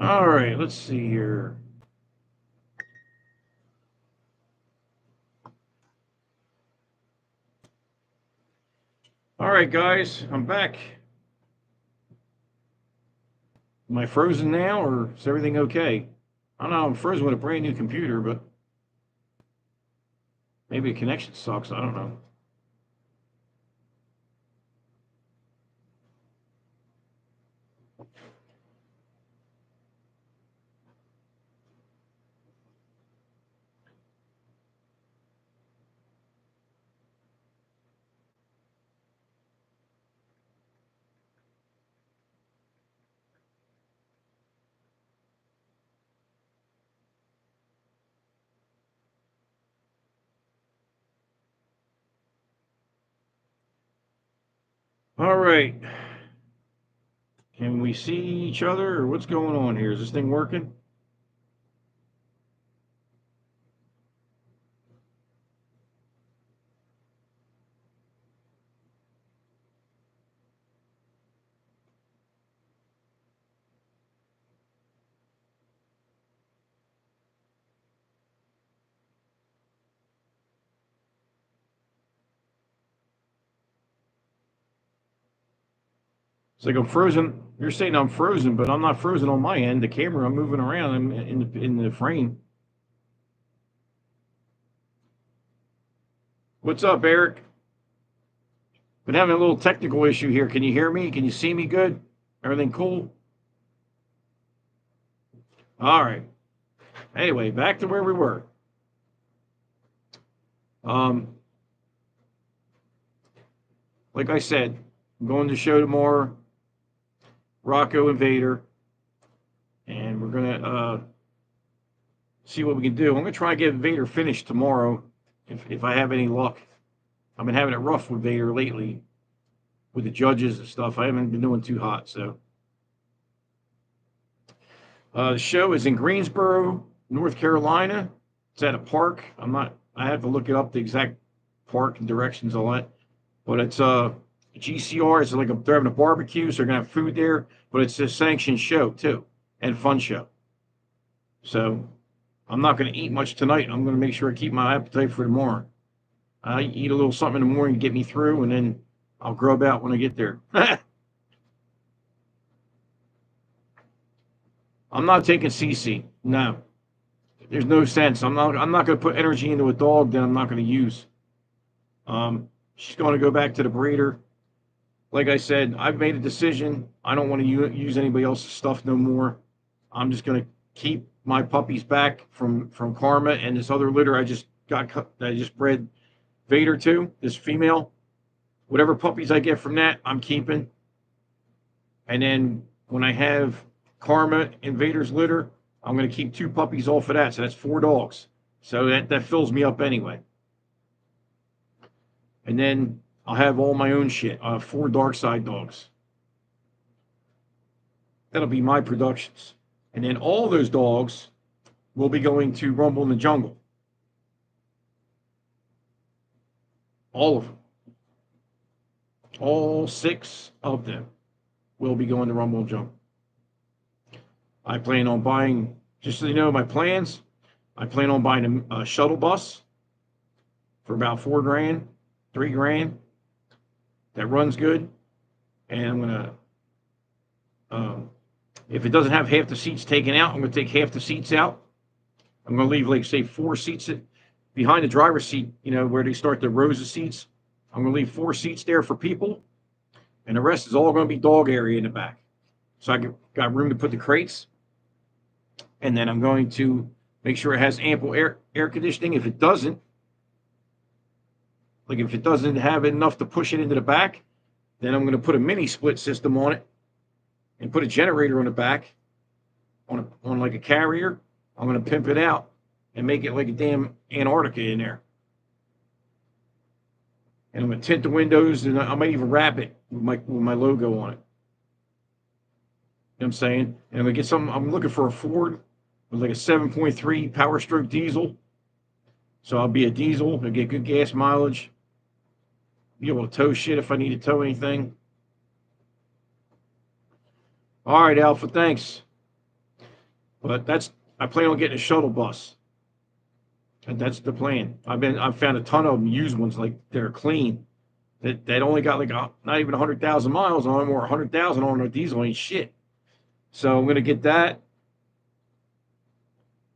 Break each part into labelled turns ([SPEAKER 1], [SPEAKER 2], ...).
[SPEAKER 1] All right, let's see here. All right, guys, I'm back. Am I frozen now, or is everything okay? I don't know. I'm frozen with a brand new computer, but maybe the connection sucks. I don't know. All right. Can we see each other, or what's going on here? Is this thing working? It's like I'm frozen. You're saying I'm frozen, but I'm not frozen on my end. The camera, I'm moving around. I'm in the frame. What's up, Eric? Been having a little technical issue here. Can you hear me? Can you see me good? Everything cool? All right. Anyway, back to where we were. Um, like I said, I'm going to show tomorrow, Rocco and Vader, and we're gonna see what we can do. I'm gonna try and get Vader finished tomorrow, if I have any luck. I've been having it rough with Vader lately, with the judges and stuff. I haven't been doing too hot, so. The show is in Greensboro, North Carolina. It's at a park. I have to look it up, the exact park and directions, all that. But it's GCR. It's like they're having a barbecue, so they're gonna have food there. But it's a sanctioned show too, and fun show. So I'm not gonna eat much tonight. I'm gonna make sure I keep my appetite for tomorrow. I eat a little something in the morning to get me through, and then I'll grub out when I get there. I'm not taking CC. No, there's no sense. I'm not going to put energy into a dog that I'm not going to use. She's going to go back to the breeder. Like I said, I've made a decision. I don't want to use anybody else's stuff no more. I'm just going to keep my puppies back from Karma and this other litter I just bred Vader to, this female. Whatever puppies I get from that, I'm keeping. And then when I have Karma and Vader's litter, I'm going to keep 2 puppies off of that. So that's 4 dogs. So that fills me up anyway. And then I'll have all my own shit. I'll have 4 dark side dogs. That'll be my productions. And then all those dogs will be going to Rumble in the Jungle. All of them. All 6 of them will be going to Rumble in the Jungle. I plan on buying, just so you know my plans, I plan on buying a shuttle bus for about $4 grand, $3 grand. That runs good. And I'm going to, if it doesn't have half the seats taken out, I'm going to take half the seats out. I'm going to leave, like, say, 4 seats behind the driver's seat, where they start the rows of seats. I'm going to leave 4 seats there for people. And the rest is all going to be dog area in the back. So I got room to put the crates. And then I'm going to make sure it has ample air conditioning. If it doesn't, if it doesn't have enough to push it into the back, then I'm going to put a mini split system on it and put a generator on the back on like a carrier. I'm going to pimp it out and make it like a damn Antarctica in there. And I'm going to tint the windows, and I might even wrap it with my logo on it. You know what I'm saying? And I'm going to get some, I'm looking for a Ford with like a 7.3 Power Stroke diesel. So I'll be a diesel, I'll get good gas mileage, be able to tow shit if I need to tow anything. All right, Alpha, thanks. But I plan on getting a shuttle bus. And that's the plan. I've found a ton of them, used ones, like they're clean, that only got like not even 100,000 miles on them, or 100,000 on them. Diesel ain't shit. So I'm gonna get that,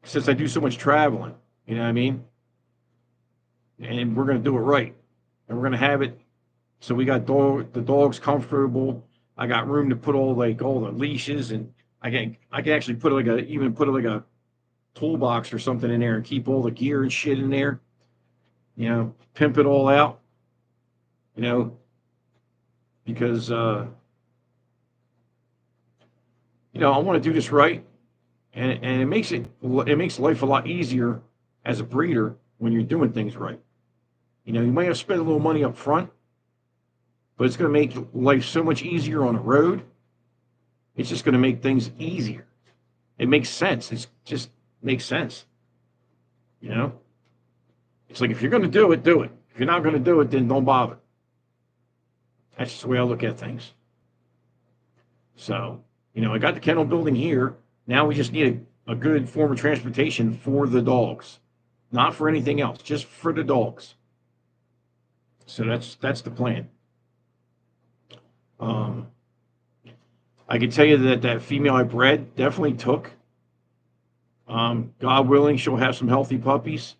[SPEAKER 1] since I do so much traveling. You know what I mean? And we're gonna do it right, and we're gonna have it so we got the dogs comfortable. I got room to put all the leashes, and I can actually put like a toolbox or something in there and keep all the gear and shit in there. You know, pimp it all out. You know, because I want to do this right, and it makes life a lot easier as a breeder when you're doing things right. You might have spent a little money up front, but it's going to make life so much easier on the road. It's just going to make things easier. It makes sense. It just makes sense. You know, it's like, if you're going to do it, do it. If you're not going to do it, then don't bother. That's just the way I look at things. So, I got the kennel building here. Now we just need a good form of transportation for the dogs, not for anything else, just for the dogs. So that's the plan. I can tell you that female I bred definitely took. God willing, she'll have some healthy puppies.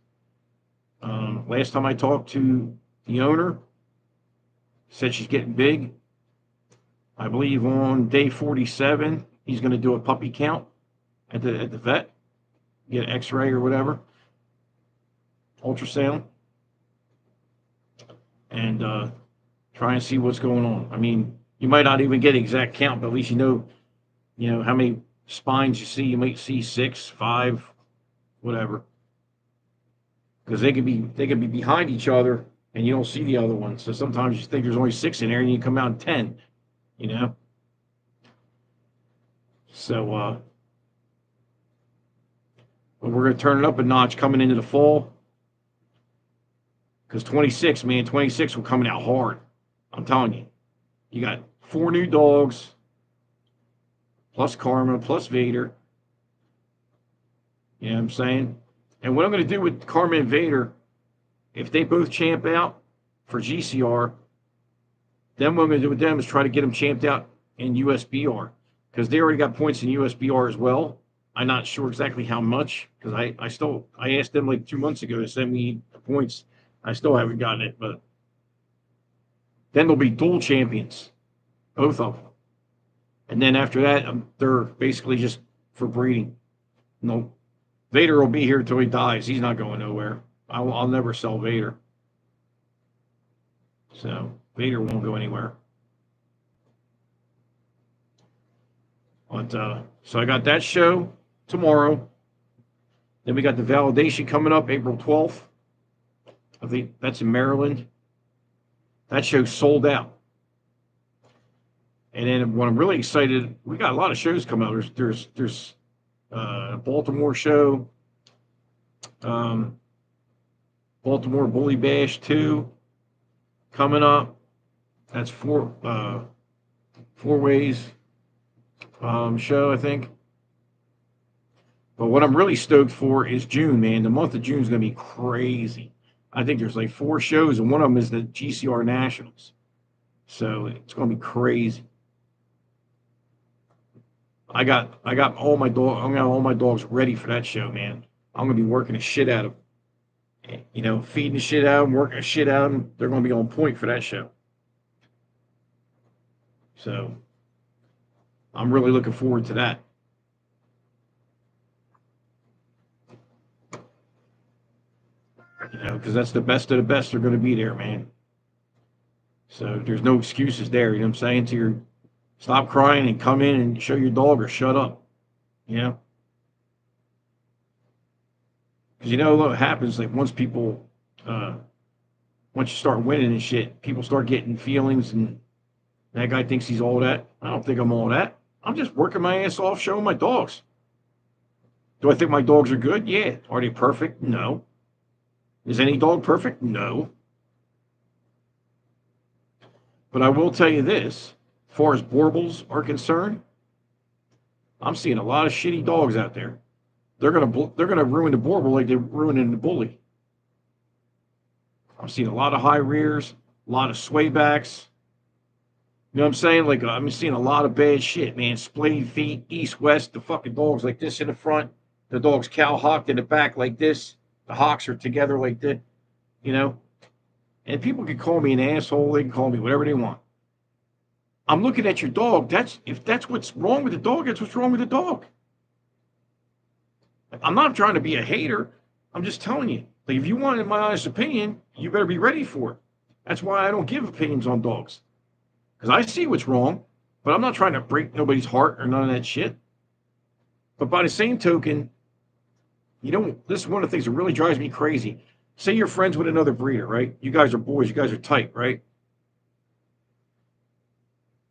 [SPEAKER 1] Last time I talked to the owner, said she's getting big. I believe on day 47, he's going to do a puppy count at the vet, get an X-ray or whatever, ultrasound, and try and see what's going on. I mean, you might not even get an exact count, but at least you know how many spines you see. You might see 6, 5, whatever, because they could be behind each other and you don't see the other one. So sometimes you think there's only 6 in there, and you come out 10. So but we're gonna turn it up a notch coming into the fall, because 26 will coming out hard. I'm telling you, you got 4 new dogs, plus Karma, plus Vader. You know what I'm saying? And what I'm going to do with Karma and Vader, if they both champ out for GCR, then what I'm going to do with them is try to get them champed out in USBR, because they already got points in USBR as well. I'm not sure exactly how much, because I asked them like 2 months ago to send me the points. I still haven't gotten it, but then they'll be dual champions, both of them. And then after that, they're basically just for breeding. No, Vader will be here until he dies. He's not going nowhere. I'll never sell Vader. So Vader won't go anywhere. But so I got that show tomorrow. Then we got the validation coming up April 12th. I think that's in Maryland. That show sold out. And then what I'm really excited, we got a lot of shows coming out. There's a Baltimore show, Baltimore Bully Bash 2 coming up. That's four ways show, I think. But what I'm really stoked for is June, man. The month of June is going to be crazy. I think there's like 4 shows, and one of them is the GCR Nationals. So it's going to be crazy. I got all my dogs ready for that show, man. I'm gonna be working the shit out of them. Feeding the shit out of them, working the shit out of them. They're gonna be on point for that show. So I'm really looking forward to that. Because that's the best of the best are gonna be there, man. So there's no excuses there. You know what I'm saying? Stop crying and come in and show your dog, or shut up. Because what happens, like, once you start winning and shit, people start getting feelings, and that guy thinks he's all that. I don't think I'm all that. I'm just working my ass off showing my dogs. Do I think my dogs are good? Yeah. Are they perfect? No. Is any dog perfect? No. But I will tell you this, as far as Borbles are concerned, I'm seeing a lot of shitty dogs out there. They're gonna ruin the Borbal like they're ruining the Bully. I'm seeing a lot of high rears, a lot of swaybacks. You know what I'm saying? Like I'm seeing a lot of bad shit, man. Splayed feet, east west. The fucking dogs like this in the front. The dog's cow hocked in the back like this. The hocks are together like this. You know. And people can call me an asshole. They can call me whatever they want. I'm looking at your dog. If that's what's wrong with the dog, that's what's wrong with the dog. I'm not trying to be a hater. I'm just telling you. Like if you wanted my honest opinion, you better be ready for it. That's why I don't give opinions on dogs. Because I see what's wrong, but I'm not trying to break nobody's heart or none of that shit. But by the same token, this is one of the things that really drives me crazy. Say you're friends with another breeder, right? You guys are boys, you guys are tight, right?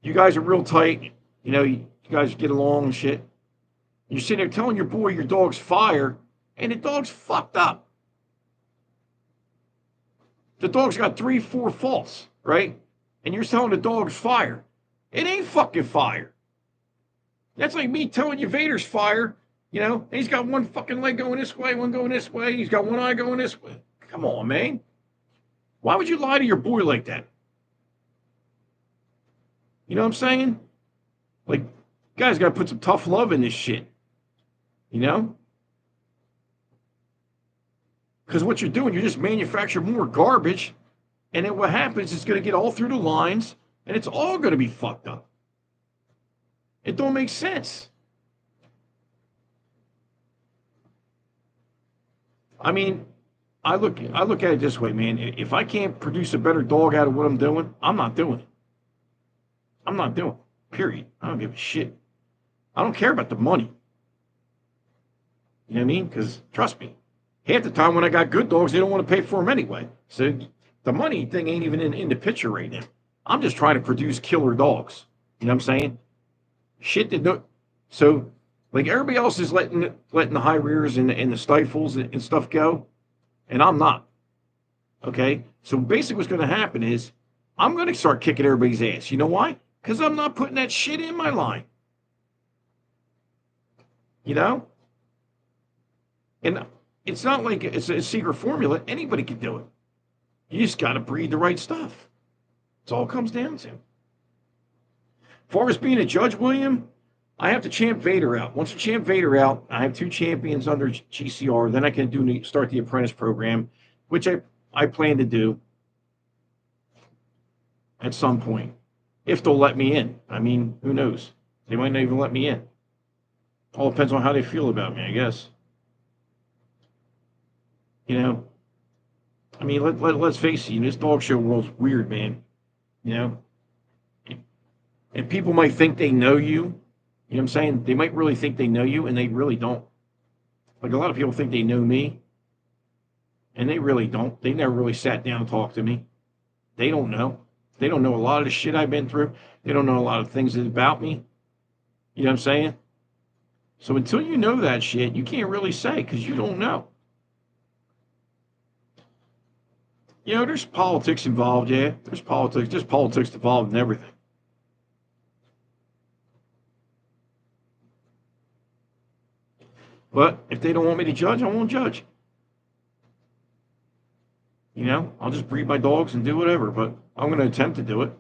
[SPEAKER 1] You guys are real tight. You guys get along and shit. You're sitting there telling your boy your dog's fire, and the dog's fucked up. The dog's got 3, 4 faults, right? And you're telling the dog's fire. It ain't fucking fire. That's like me telling you Vader's fire, and he's got one fucking leg going this way, one going this way, he's got one eye going this way. Come on, man. Why would you lie to your boy like that? You know what I'm saying? Like, guys got to put some tough love in this shit. Because what you're doing, you're just manufacturing more garbage, and then what happens is going to get all through the lines, and it's all going to be fucked up. It don't make sense. I mean, I look at it this way, man. If I can't produce a better dog out of what I'm doing, I'm not doing it. I'm not doing it. Period. I don't give a shit. I don't care about the money. You know what I mean? Because trust me, half the time when I got good dogs, they don't want to pay for them anyway. So the money thing ain't even in the picture right now. I'm just trying to produce killer dogs. You know what I'm saying? Shit that no. So like everybody else is letting the high rears and the stifles and stuff go, and I'm not. Okay. So basically, what's going to happen is I'm going to start kicking everybody's ass. You know why? Because I'm not putting that shit in my line. And it's not like it's a secret formula. Anybody can do it. You just got to breed the right stuff. That's all it comes down to. As far as being a judge, William, I have to champ Vader out. Once I champ Vader out, I have 2 champions under GCR. Then I can start the apprentice program, which I plan to do at some point. If they'll let me in. I mean, who knows? They might not even let me in. All depends on how they feel about me, I guess. I mean, let's face it, this dog show world's weird, man. And people might think they know you. You know what I'm saying? They might really think they know you, and they really don't. Like a lot of people think they know me, and they really don't. They never really sat down and talked to me. They don't know. They don't know a lot of the shit I've been through. They don't know a lot of things about me. You know what I'm saying? So until you know that shit, you can't really say because you don't know. There's politics involved, yeah. There's politics. There's politics involved in everything. But if they don't want me to judge, I won't judge. I'll just breed my dogs and do whatever, but I'm going to attempt to do it.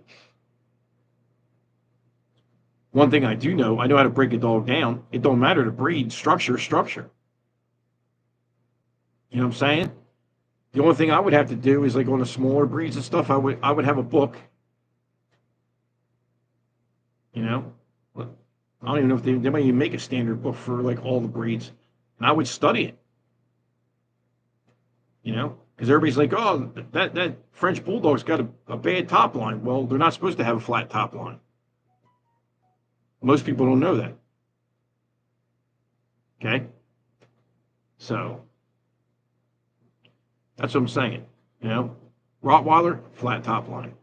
[SPEAKER 1] One thing I do know, I know how to break a dog down. It don't matter to breed, structure. You know what I'm saying? The only thing I would have to do is like on the smaller breeds and stuff, I would have a book. I don't even know if they might even make a standard book for like all the breeds. And I would study it. Because everybody's like, oh, that French Bulldog's got a bad top line. Well, they're not supposed to have a flat top line. Most people don't know that. Okay? So, that's what I'm saying. Rottweiler, flat top line.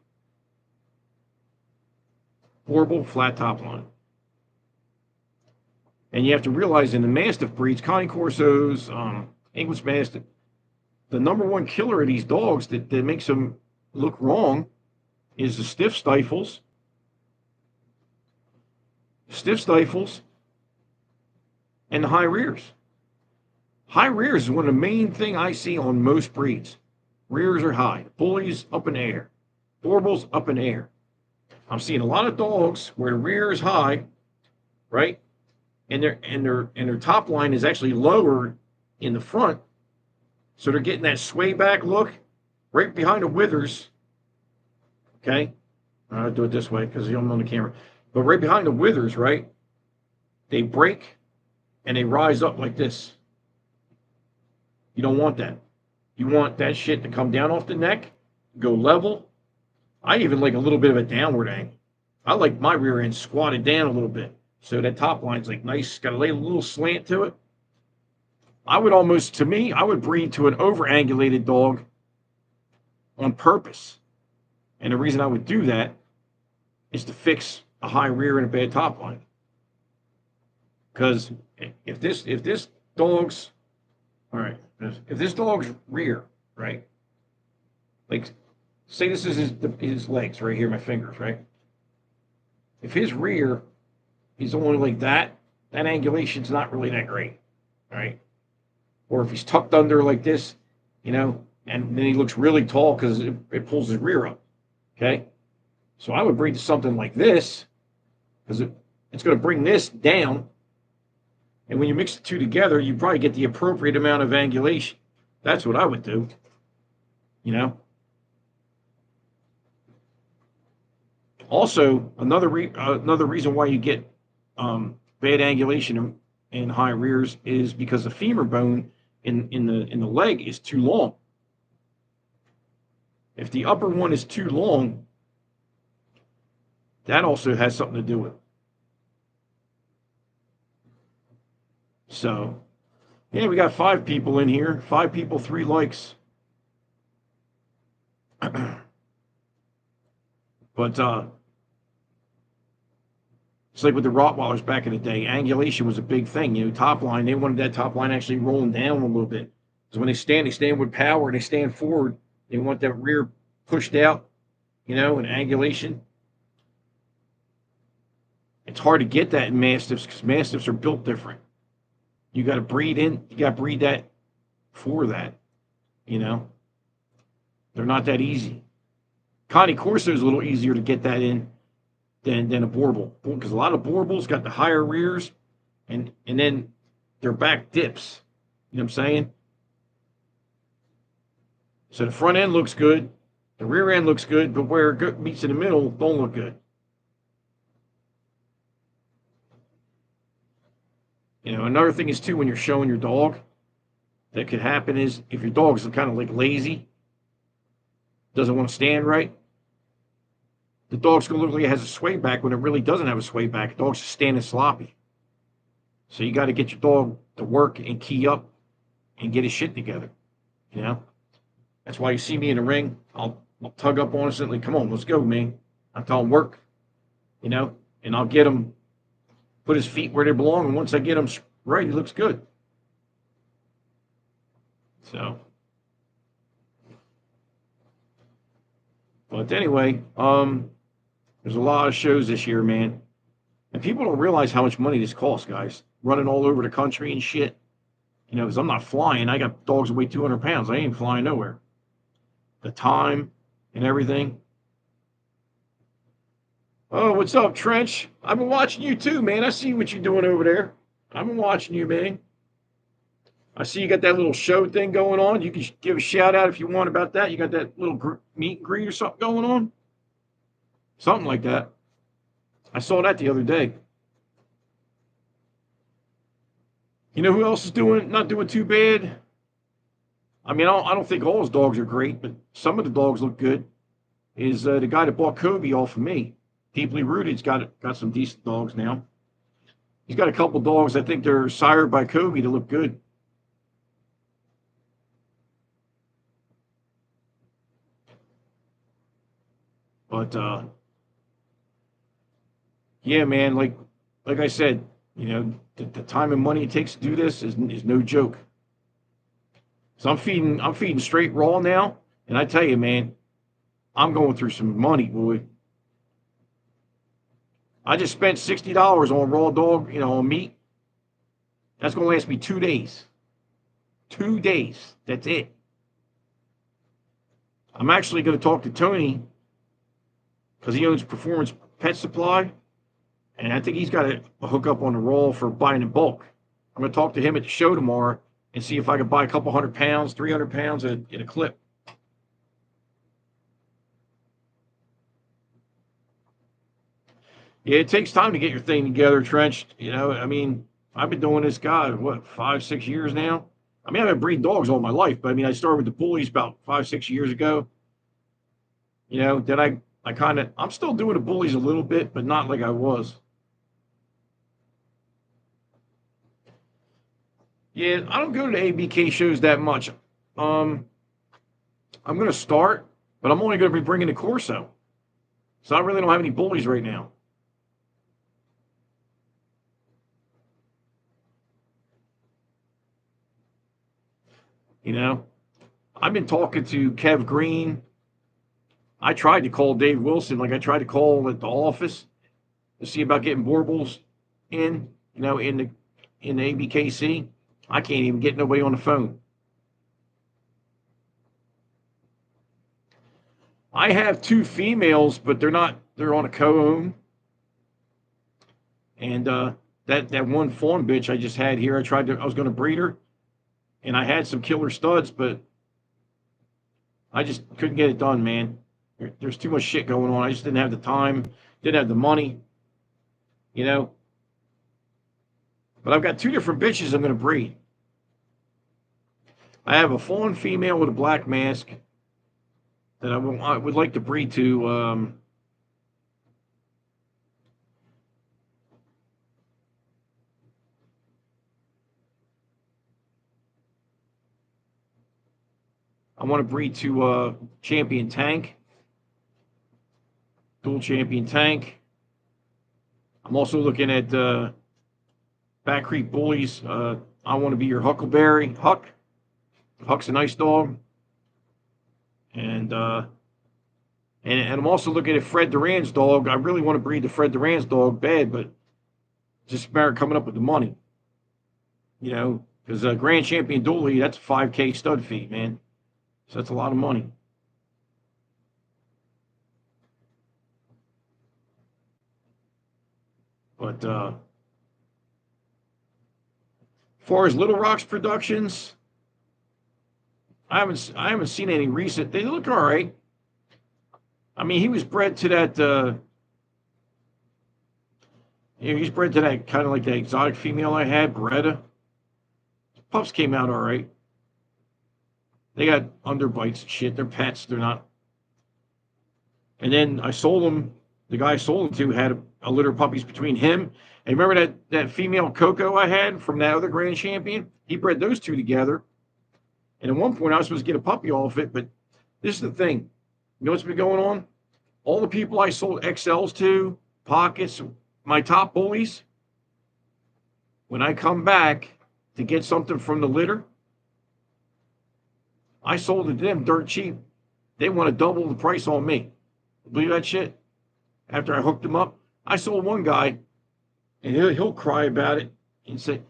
[SPEAKER 1] Borbal, flat top line. And you have to realize in the Mastiff breeds, Connie Corsos, English Mastiff, the number one killer of these dogs that makes them look wrong is the stiff stifles. Stiff stifles and the high rears. High rears is one of the main thing I see on most breeds. Rears are high. Bullies up in the air. Borbles up in the air. I'm seeing a lot of dogs where the rear is high, right? And their top line is actually lower in the front. So they're getting that sway back look right behind the withers. Okay? I'll do it this way because I'm on the camera. But right behind the withers, right? They break and they rise up like this. You don't want that. You want that shit to come down off the neck, go level. I even like a little bit of a downward angle. I like my rear end squatted down a little bit. So that top line's like nice, got a little slant to it. I would almost, to me, I would breed to an over-angulated dog on purpose. And the reason I would do that is to fix a high rear and a bad top line. Because if this dog's, all right, if this dog's rear, right, like, say this is his legs right here, my fingers, right? If his rear is only like that angulation's not really that great, right? Or if he's tucked under like this, you know, and then he looks really tall because it pulls his rear up, okay? So I would breed to something like this because it's going to bring this down. And when you mix the two together, you probably get the appropriate amount of angulation. That's what I would do, you know? Also, another reason why you get bad angulation in high rears is because the femur bone in the leg is too long. If the upper one is too long, that also has something to do with it. So, yeah, we got 5 people in here. 5 people, 3 likes. But it's like with the Rottweilers back in the day. Angulation was a big thing. You know, top line, they wanted that top line actually rolling down a little bit. So when they stand with power, they stand forward. They want that rear pushed out, you know, and angulation. It's hard to get that in Mastiffs because Mastiffs are built different. You got to breed that for that, you know. They're not that easy. Connie Corso is a little easier to get that in than a Borble, because a lot of Borbles got the higher rears and then their back dips. You know what I'm saying? So the front end looks good, the rear end looks good, but where it meets in the middle don't look good. You know, another thing is too, when you're showing your dog, that could happen is if your dog's kind of like lazy, doesn't want to stand right, the dog's going to look like it has a sway back when it really doesn't have a sway back. The dog's just standing sloppy. So you got to get your dog to work and key up and get his shit together. You know? That's why you see me in the ring. I'll tug up on him and come on, let's go, man. I'll tell him work. You know? And I'll get him, put his feet where they belong. And once I get him right, he looks good. So. But anyway, there's a lot of shows this year, man. And people don't realize how much money this costs, guys. Running all over the country and shit. You know, because I'm not flying. I got dogs that weigh 200 pounds. I ain't flying nowhere. The time and everything. Oh, what's up, Trench? I've been watching you too, man. I see what you're doing over there. I've been watching you, man. I see you got that little show thing going on. You can give a shout out if you want about that. You got that little meet and greet or something going on? Something like that. I saw that the other day. You know who else is not doing too bad? I mean, I don't think all his dogs are great, but some of the dogs look good. Is the guy that bought Kobe off of me. Deeply Rooted's got some decent dogs now. He's got a couple dogs I think they're sired by Kobe to look good. But yeah, man, like I said, you know, the time and money it takes to do this is no joke. So I'm feeding straight raw now, and I tell you, man, I'm going through some money, boy. I just spent $60 on raw dog, you know, on meat. That's going to last me 2 days. 2 days. That's it. I'm actually going to talk to Tony because he owns Performance Pet Supply, and I think he's got a hookup on the roll for buying in bulk. I'm going to talk to him at the show tomorrow and see if I can buy a couple 100 pounds, 300 pounds in a clip. Yeah, it takes time to get your thing together, Trench. You know, I mean, I've been doing this, God, what, 5, 6 years now? I mean, I've been breeding dogs all my life, but I mean, I started with the Bullies about 5, 6 years ago. You know, then I kind of, I'm still doing the Bullies a little bit, but not like I was. Yeah, I don't go to the ABK shows that much. Um, I'm going to start, but I'm only going to be bringing the Corso. So I really don't have any Bullies right now. You know, I've been talking to Kev Green. I tried to call Dave Wilson, like I tried to call at the office to see about getting Borbles in, you know, in the ABKC. I can't even get nobody on the phone. I have two females, but they're on a co-own. And that one fawn bitch I just had here, I was going to breed her, and I had some killer studs, but I just couldn't get it done, man. There's too much shit going on. I just didn't have the time, didn't have the money, you know. But I've got two different bitches I'm going to breed. I have a fawn female with a black mask that I would like to breed to. I want to breed to Champion Tank, dual Champion Tank. I'm also looking at Back Creek Bullies. I want to be your Huckleberry. Huck's a nice dog. And I'm also looking at Fred Duran's dog. I really want to breed the Fred Duran's dog bad, but just a matter of coming up with the money. You know, because Grand Champion Dooley, that's a 5K stud fee, man. So that's a lot of money. But as far as Little Rock's productions, I haven't seen any recent. They look all right. I mean, he was bred to that. You know, he's bred to that kind of like the exotic female I had, Beretta. Pups came out all right. They got underbites and shit. They're pets. They're not. And then I sold them. The guy I sold them to had a litter of puppies between him and remember that female Coco I had from that other Grand Champion. He bred those two together. And at one point I was supposed to get a puppy off it, but this is the thing. You know what's been going on? All the people I sold XLs to, pockets, my top bullies. When I come back to get something from the litter, I sold it to them dirt cheap. They want to double the price on me. Believe that shit? After I hooked them up, I sold one guy, and he'll cry about it and say,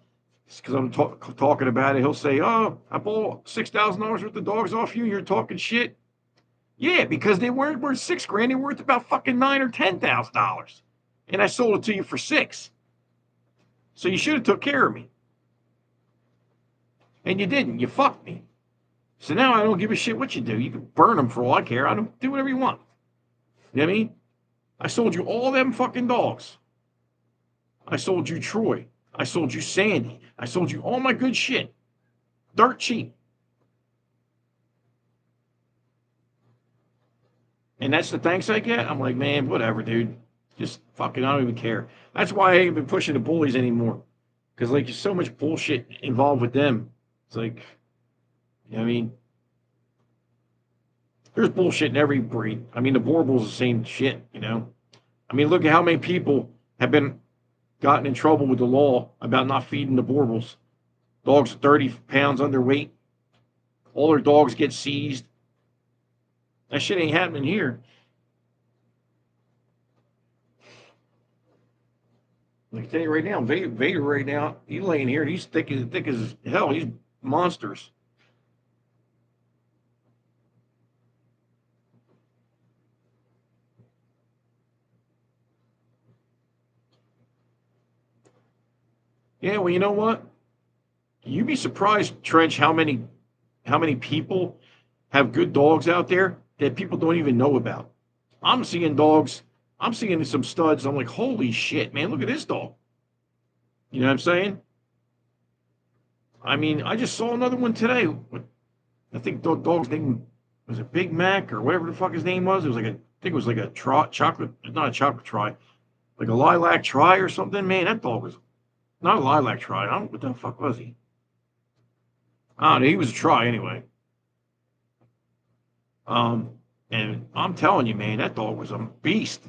[SPEAKER 1] because I'm talking about it, he'll say, "Oh, I bought $6,000 worth of dogs off you. You're talking shit." Yeah, because they weren't worth $6,000. They're worth about fucking $9,000 or $10,000, and I sold it to you for $6,000. So you should have took care of me, and you didn't. You fucked me. So now I don't give a shit what you do. You can burn them for all I care. I don't do whatever you want. You know what I mean? I sold you all them fucking dogs. I sold you Troy. I sold you Sandy. I sold you all my good shit. Dirt cheap. And that's the thanks I get? I'm like, man, whatever, dude. Just fucking, I don't even care. That's why I ain't been pushing the bullies anymore. Because, like, there's so much bullshit involved with them. It's like, you know what I mean? There's bullshit in every breed. I mean, the Borble's the same shit, you know? I mean, look at how many people have been gotten in trouble with the law about not feeding the Borbles. Dogs 30 pounds underweight. All their dogs get seized. That shit ain't happening here. I can tell you right now, Vader right now, he's laying here and he's thick as hell. He's monsters. Yeah, well, you know what? You'd be surprised, Trench, how many people have good dogs out there that people don't even know about. I'm seeing dogs. I'm seeing some studs. I'm like, holy shit, man! Look at this dog. You know what I'm saying? I mean, I just saw another one today. I think the dog's name was it Big Mac or whatever the fuck his name was. It was like I think it was like a chocolate, not a chocolate try, like a lilac try or something. Man, that dog was not a lilac try. I don't what the fuck was he? I don't know. He was a try anyway. Um, and I'm telling you, man, that dog was a beast.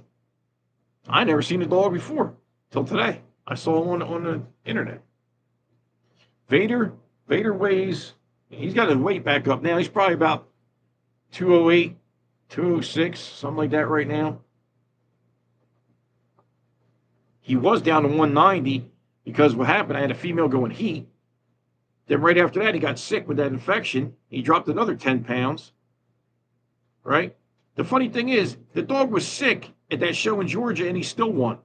[SPEAKER 1] I never seen a dog before till today. I saw him on the internet. Vader, Vader weighs. He's got his weight back up now. He's probably about 208, 206, something like that right now. He was down to 190 because what happened, I had a female going heat. Then right after that, he got sick with that infection. He dropped another 10 pounds, right? The funny thing is, the dog was sick at that show in Georgia and he still won.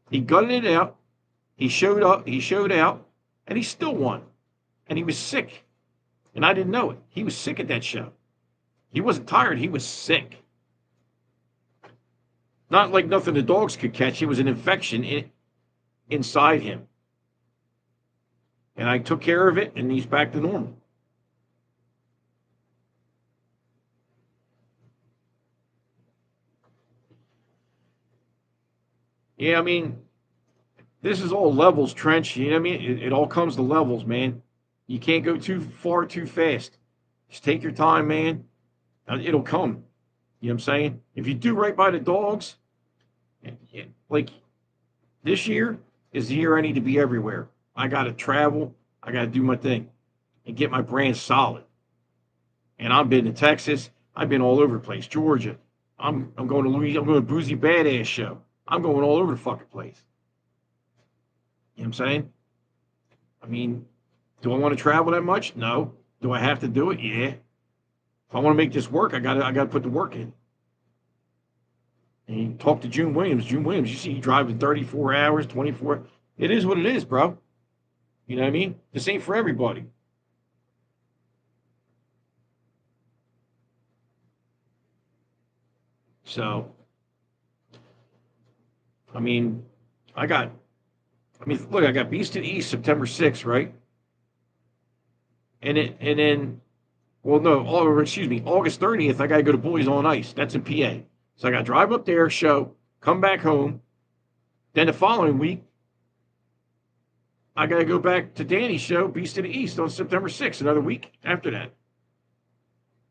[SPEAKER 1] He gutted it out. He showed up. He showed out and he still won. And he was sick. And I didn't know it. He was sick at that show. He wasn't tired. He was sick. Not like nothing the dogs could catch. It was an infection inside him. And I took care of it, and he's back to normal. Yeah, I mean, this is all levels, Trench. You know what I mean? It all comes to levels, man. You can't go too far too fast. Just take your time, man. It'll come. You know what I'm saying? If you do right by the dogs, like this year is the year I need to be everywhere. I got to travel. I got to do my thing and get my brand solid. And I've been to Texas. I've been all over the place. Georgia. I'm going to Louisiana. I'm going to Boozy Badass show. I'm going all over the fucking place. You know what I'm saying? I mean, do I want to travel that much? No. Do I have to do it? Yeah. If I want to make this work, I gotta put the work in. And you talk to June Williams. June Williams, you see, he driving 34 hours, 24. It is what it is, bro. You know what I mean? This ain't for everybody. So, I mean, I got, look, I got Beast of the East September 6th, right? And then, well, no, excuse me, August 30th, I got to go to Bullies on Ice. That's in PA. So I got to drive up there, show, come back home. Then the following week, I got to go back to Danny's show, Beast of the East, on September 6th, another week after that.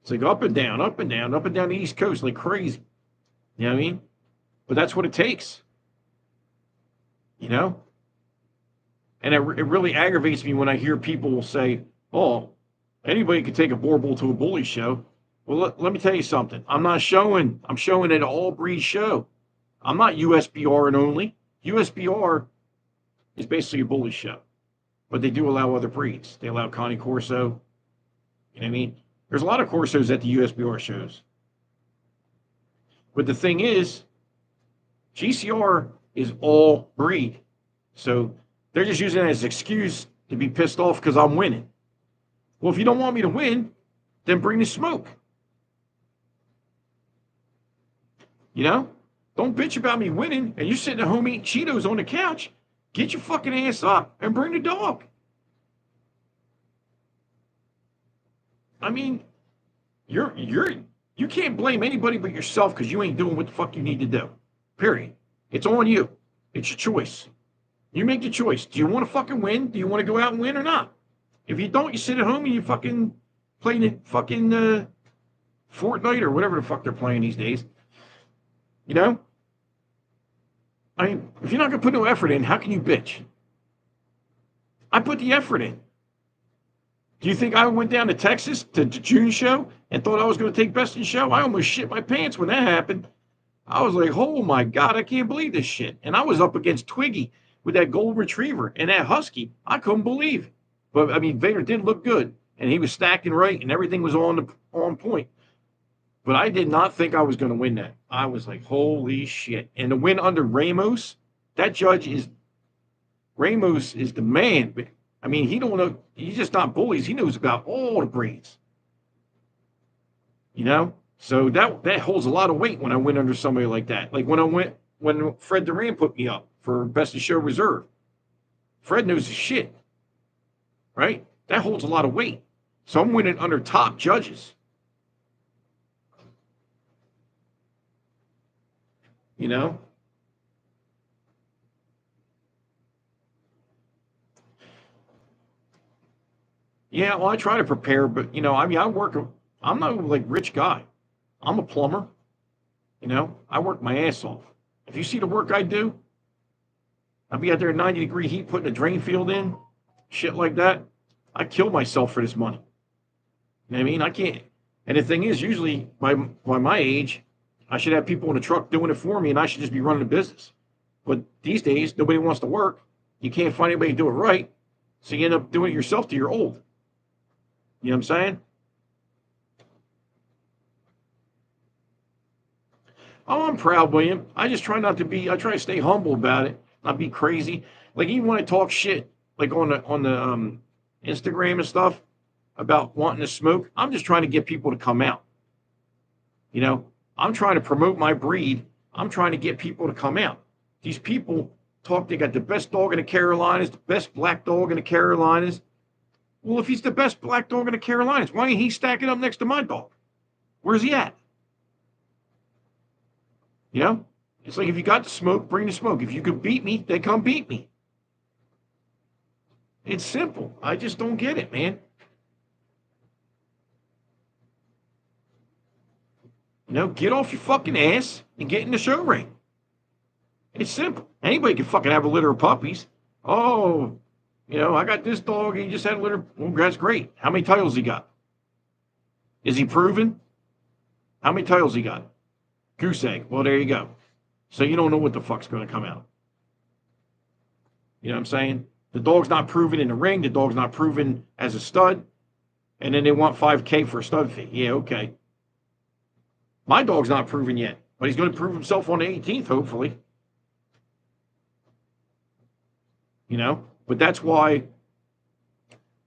[SPEAKER 1] It's like up and down, up and down, up and down the East Coast like crazy. You know what I mean? But that's what it takes. You know? And it really aggravates me when I hear people say, oh, anybody can take a boar bull to a bully show. Well, let me tell you something. I'm showing an all breed show. I'm not USBR and only. USBR is basically a bully show, but they do allow other breeds. They allow Connie Corso. You know what I mean? There's a lot of Corsos at the USBR shows. But the thing is, GCR is all breed. So they're just using it as an excuse to be pissed off because I'm winning. Well, if you don't want me to win, then bring the smoke. You know? Don't bitch about me winning and you're sitting at home eating Cheetos on the couch. Get your fucking ass up and bring the dog. I mean, you can't blame anybody but yourself because you ain't doing what the fuck you need to do. Period. It's on you. It's your choice. You make the choice. Do you want to fucking win? Do you want to go out and win or not? If you don't, you sit at home and you fucking play the fucking Fortnite or whatever the fuck they're playing these days. You know? I mean, if you're not going to put no effort in, how can you bitch? I put the effort in. Do you think I went down to Texas to June's show and thought I was going to take best in show? I almost shit my pants when that happened. I was like, oh my God, I can't believe this shit. And I was up against Twiggy with that golden retriever and that husky. I couldn't believe it. But I mean, Vader did look good, and he was stacking right, and everything was on point. But I did not think I was going to win that. I was like, holy shit. And the win under Ramos, that judge is Ramos is the man. I mean, he don't know. He's just not bullies. He knows about all the breeds. You know, so that holds a lot of weight when I went under somebody like that. Like when Fred Duran put me up for Best of Show Reserve. Fred knows his shit, right? That holds a lot of weight. So I'm winning under top judges. You know? Yeah, well, I try to prepare, but I mean, I'm not like rich guy. I'm a plumber. I work my ass off. If you see the work I do, I'll be out there in 90-degree heat putting a drain field in, shit like that. I kill myself for this money. You know what I mean? I can't. And the thing is, usually by my age, I should have people in the truck doing it for me, and I should just be running the business. But these days, nobody wants to work. You can't find anybody to do it right, so you end up doing it yourself till you're old. You know what I'm saying? Oh, I'm proud, William. I just try not to be. I try to stay humble about it, not be crazy. Like even when I talk shit, like on the Instagram and stuff about wanting to smoke, I'm just trying to get people to come out. You know, I'm trying to promote my breed. I'm trying to get people to come out. These people talk. They got the best dog in the Carolinas, the best black dog in the Carolinas. Well, if he's the best black dog in the Carolinas, why ain't he stacking up next to my dog? Where's he at? You know, it's like if you got the smoke, bring the smoke. If you could beat me, then come beat me. It's simple. I just don't get it, man. Get off your fucking ass and get in the show ring. It's simple. Anybody can fucking have a litter of puppies. Oh, I got this dog. He just had a litter. Well, that's great. How many titles he got? Is he proven? How many titles he got? Goose egg. Well, there you go. So you don't know what the fuck's going to come out. You know what I'm saying? The dog's not proven in the ring. The dog's not proven as a stud. And then they want $5K for a stud fee. Yeah, okay. My dog's not proven yet, but he's going to prove himself on the 18th, hopefully. But that's why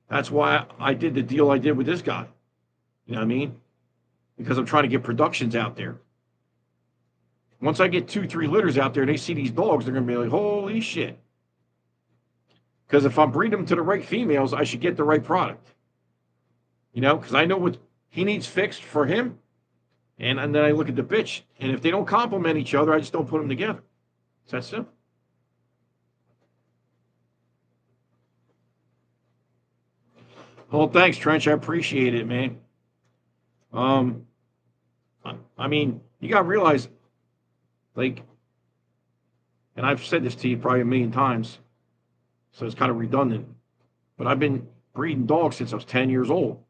[SPEAKER 1] I did the deal I did with this guy. You know what I mean? Because I'm trying to get productions out there. Once I get 2-3 litters out there and they see these dogs, they're going to be like, holy shit. Because if I'm breeding them to the right females, I should get the right product. Because I know what he needs fixed for him. And then I look at the bitch. And if they don't complement each other, I just don't put them together. It's that simple. Well, thanks, Trench. I appreciate it, man. I mean, you got to realize, like, and I've said this to you probably a million times, so it's kind of redundant, but I've been breeding dogs since I was 10 years old.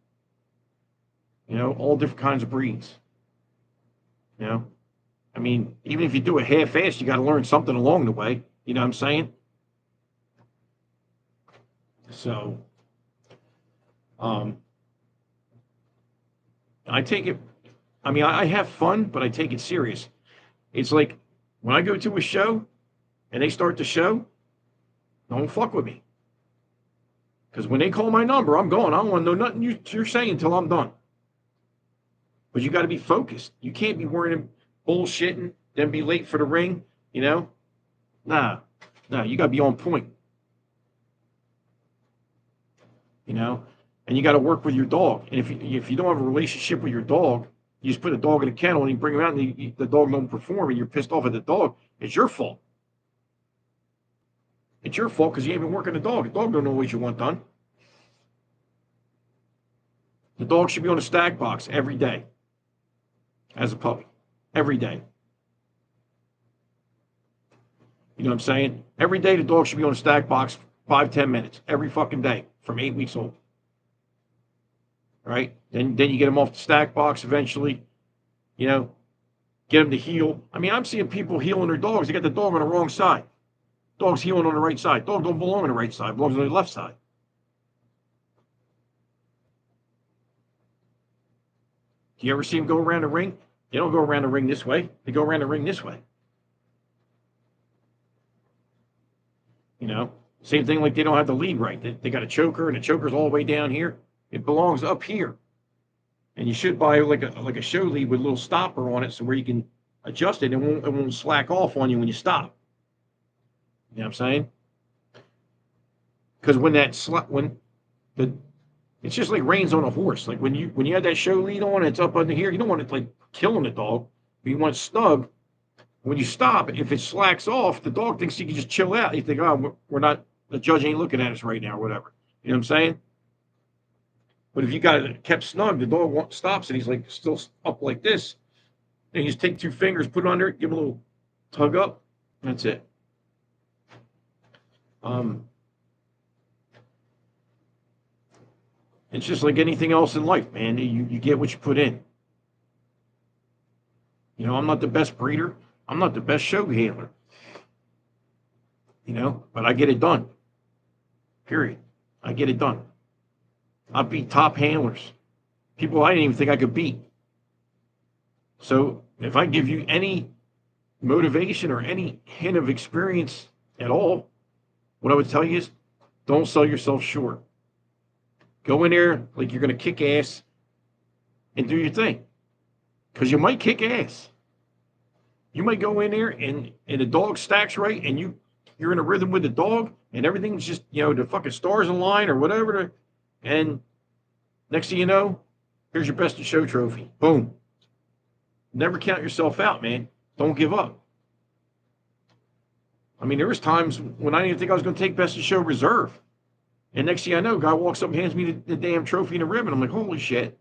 [SPEAKER 1] All different kinds of breeds. I mean, even if you do it half-assed, you got to learn something along the way. You know what I'm saying? So, I take it, I mean, I have fun, but I take it serious. It's like when I go to a show and they start the show, don't fuck with me. Because when they call my number, I'm going. I don't want to know nothing you're saying until I'm done. But you got to be focused. You can't be worrying, bullshitting, then be late for the ring, Nah, you got to be on point. And you got to work with your dog. And if you don't have a relationship with your dog, you just put a dog in a kennel and you bring him out and the dog don't perform and you're pissed off at the dog, it's your fault. It's your fault because you ain't been working the dog. The dog don't know what you want done. The dog should be on a stack box every day as a puppy. Every day. You know what I'm saying? Every day the dog should be on a stack box 5-10 minutes. Every fucking day from 8 weeks old. Right? Then you get him off the stack box eventually. get them to heel. I mean, I'm seeing people healing their dogs. They got the dog on the wrong side. Dog's healing on the right side. Dog don't belong on the right side. It belongs on the left side. Do you ever see them go around the ring? They don't go around the ring this way. They go around the ring this way. You know, same thing like they don't have the lead right. They got a choker, and the choker's all the way down here. It belongs up here. And you should buy like a show lead with a little stopper on it, so where you can adjust it and it won't slack off on you when you stop. You know what I'm saying? Because when the it's just like reins on a horse. Like when you have that show lead on, it's up under here. You don't want it like killing the dog. But you want it snug. When you stop, if it slacks off, the dog thinks you can just chill out. You think, oh, we're not, the judge ain't looking at us right now, or whatever. You know what I'm saying? But if you got it kept snug, the dog stops and he's like still up like this. And you just take 2 fingers, put it under it, give him a little tug up. That's it. It's just like anything else in life, man. You get what you put in. You know, I'm not the best breeder. I'm not the best show handler. You know, but I get it done. Period. I get it done. I beat top handlers. People I didn't even think I could beat. So if I give you any motivation or any hint of experience at all, what I would tell you is don't sell yourself short. Go in there like you're going to kick ass and do your thing. Because you might kick ass. You might go in there and the dog stacks right and you're in a rhythm with the dog and everything's just, you know, the fucking stars align or whatever. And next thing you know, here's your best in show trophy. Boom. Never count yourself out, man. Don't give up. I mean, there was times when I didn't even think I was going to take best in show reserve. And next thing I know, guy walks up and hands me the damn trophy and a ribbon. I'm like, holy shit.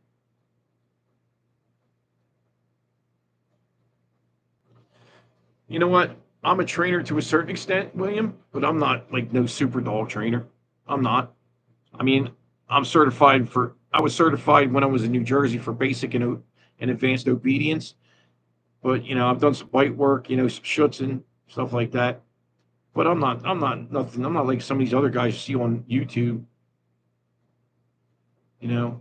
[SPEAKER 1] You know what? I'm a trainer to a certain extent, William, but I'm not like no super dog trainer. I'm not. I mean, I was certified when I was in New Jersey for basic and advanced obedience. But, you know, I've done some bite work, you know, some schutzing, stuff like that. But I'm not nothing. I'm not like some of these other guys you see on YouTube. You know,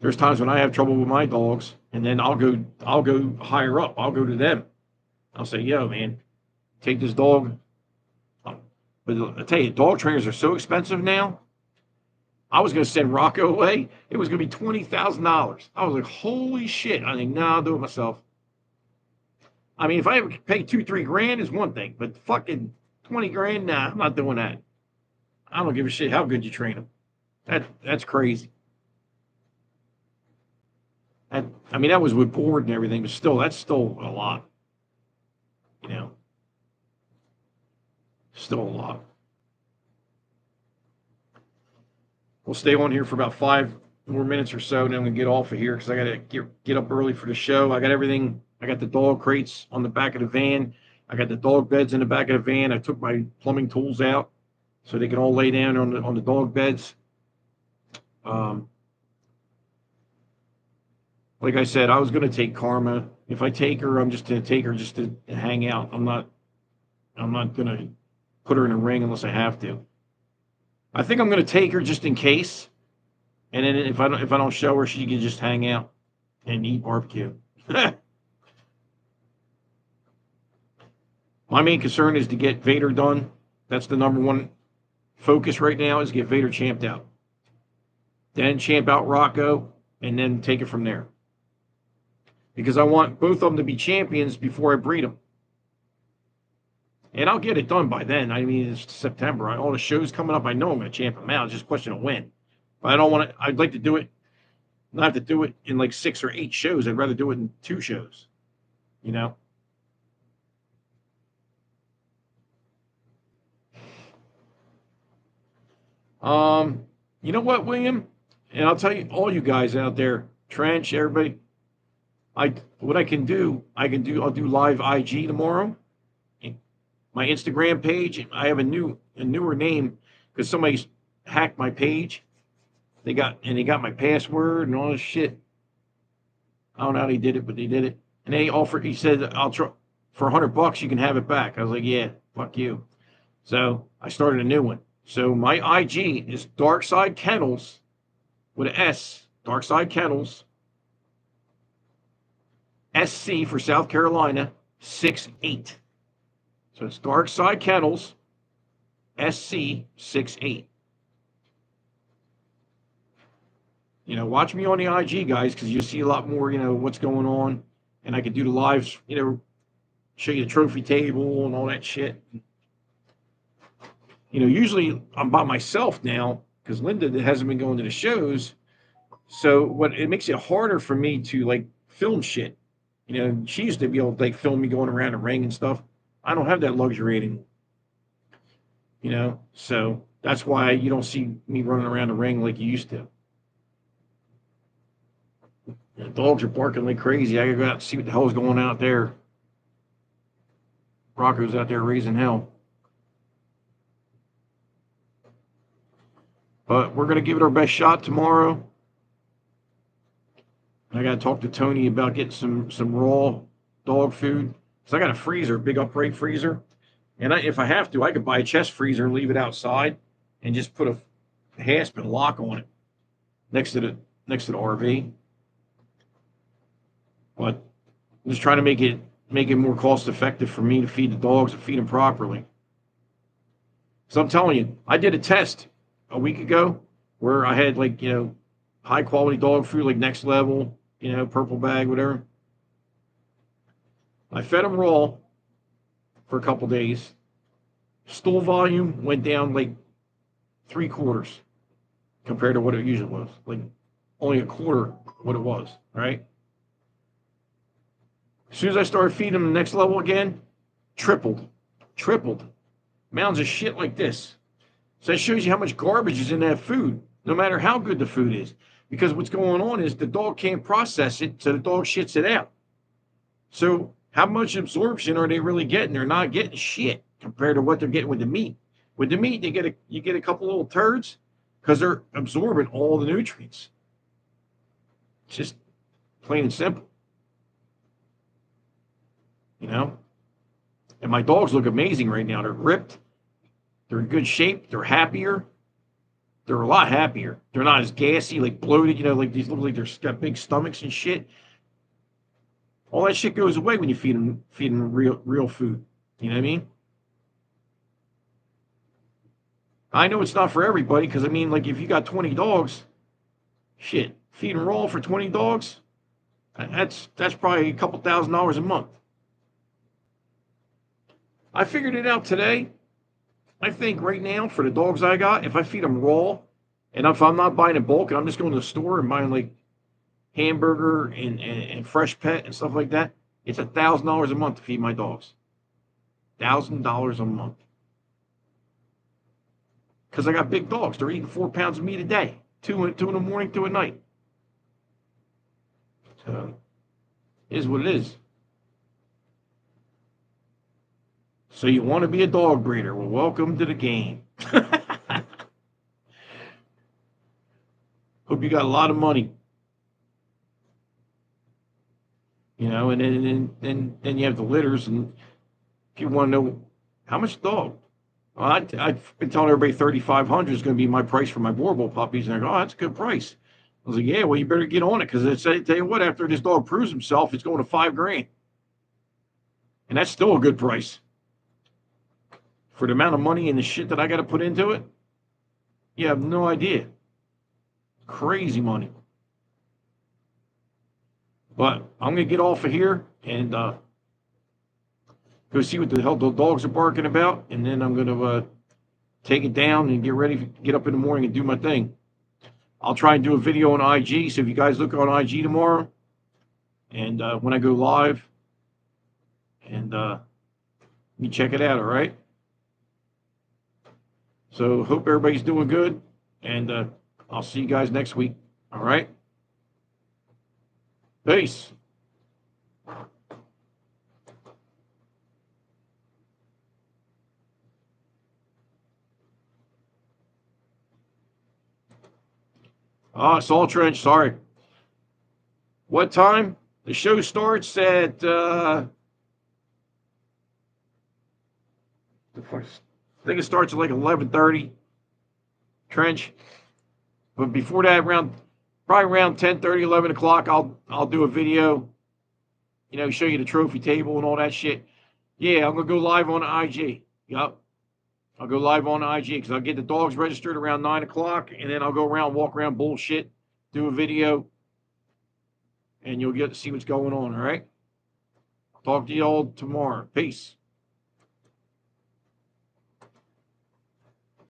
[SPEAKER 1] there's times when I have trouble with my dogs, and then I'll go higher up. I'll go to them. I'll say, yo, man, take this dog. But I tell you, dog trainers are so expensive now. I was going to send Rocco away. It was going to be $20,000. I was like, holy shit. I think, no, I'll do it myself. I mean, if I ever pay 2-3 grand is one thing, but fucking 20 grand, nah, I'm not doing that. I don't give a shit how good you train them. That's crazy. I mean, that was with board and everything, but still, that's still a lot. You know, still a lot. We'll stay on here for about 5 more minutes or so, and then I'm gonna get off of here because I gotta get up early for the show. I got everything. I got the dog crates on the back of the van. I got the dog beds in the back of the van. I took my plumbing tools out so they can all lay down on the dog beds. Like I said, I was gonna take Karma. If I take her, I'm just gonna take her just to hang out. I'm not gonna put her in a ring unless I have to. I think I'm gonna take her just in case. And then if I don't show her, she can just hang out and eat barbecue. My main concern is to get Vader done. That's the number one focus right now is get Vader champed out. Then champ out Rocco and then take it from there. Because I want both of them to be champions before I breed them. And I'll get it done by then. I mean, it's September. All the shows coming up, I know I'm going to champ them out. It's just a question of when. But I don't want to, I'd like to do it, not have to do it in like 6 or 8 shows. I'd rather do it in 2 shows, you know? You know what, William? And I'll tell you, all you guys out there, Trench, everybody, what I can do, I'll do live IG tomorrow. My Instagram page, I have a newer name because somebody's hacked my page. They got my password and all this shit. I don't know how they did it, but they did it. And they offered, he said, I'll try for $100 you can have it back. I was like, yeah, fuck you. So I started a new one. So my IG is Dark Side Kennels with an S, Dark Side Kennels, SC for South Carolina, 68. So it's Dark Side Kennels, SC 68. Watch me on the IG, guys, because you'll see a lot more, what's going on. And I can do the lives, show you the trophy table and all that shit. Usually I'm by myself now because Linda hasn't been going to the shows. So it makes it harder for me to like film shit. She used to be able to like film me going around the ring and stuff. I don't have that luxury anymore. So that's why you don't see me running around the ring like you used to. The dogs are barking like crazy. I gotta go out and see what the hell's going on out there. Rocco's out there raising hell. But we're gonna give it our best shot tomorrow. I gotta talk to Tony about getting some raw dog food. So I got a freezer, a big upright freezer. And if I have to, I could buy a chest freezer and leave it outside and just put a hasp and lock on it next to the RV. But I'm just trying to make it more cost effective for me to feed the dogs and feed them properly. So I'm telling you, I did a test a week ago where I had like, high quality dog food, like Next Level, purple bag, whatever. I fed them raw for a couple days. Stool volume went down like 3/4 compared to what it usually was. Like only a quarter what it was, right? As soon as I started feeding them the Next Level again, tripled. Mounds of shit like this. So that shows you how much garbage is in that food, no matter how good the food is. Because what's going on is the dog can't process it, so the dog shits it out. So how much absorption are they really getting? They're not getting shit compared to what they're getting with the meat. With the meat, you get a couple little turds because they're absorbing all the nutrients. It's just plain and simple. And my dogs look amazing right now. They're ripped. They're in good shape. They're happier. They're a lot happier. They're not as gassy, like bloated, like these look like they're got big stomachs and shit. All that shit goes away when you feed them real food. You know what I mean? I know it's not for everybody because like if you got 20 dogs, shit, feeding raw for 20 dogs, that's probably a couple $1,000s a month. I figured it out today. I think right now for the dogs I got, if I feed them raw, and if I'm not buying in bulk, I'm just going to the store and buying like hamburger and fresh pet and stuff like that, it's $1,000 a month to feed my dogs. $1,000 a month. Because I got big dogs. They're eating 4 pounds of meat a day. Two in the morning, 2 at night. So, it is what it is. So you want to be a dog breeder? Well, welcome to the game. Hope you got a lot of money. And then you have the litters, and if you want to know how much dog, well, I've been telling everybody 3,500 is going to be my price for my Borbal puppies, and they go, "Oh, that's a good price." I was like, "Yeah, well, you better get on it because I tell you what, after this dog proves himself, it's going to $5,000, and that's still a good price for the amount of money and the shit that I got to put into it. You have no idea, crazy money." But I'm going to get off of here and go see what the hell the dogs are barking about. And then I'm going to take it down and get ready to get up in the morning and do my thing. I'll try and do a video on IG. So if you guys look on IG tomorrow and when I go live, and you check it out, all right? So hope everybody's doing good. And I'll see you guys next week. All right? Peace. Salt Trench, sorry. What time? The show starts at I think it starts at like 11:30. Trench. But before that, probably around 10:30, 11 o'clock, I'll do a video, show you the trophy table and all that shit. Yeah, I'm gonna go live on IG. Yup. I'll go live on IG because I'll get the dogs registered around 9 o'clock, and then I'll go around, walk around, bullshit, do a video, and you'll get to see what's going on, all right? Talk to you all tomorrow. Peace.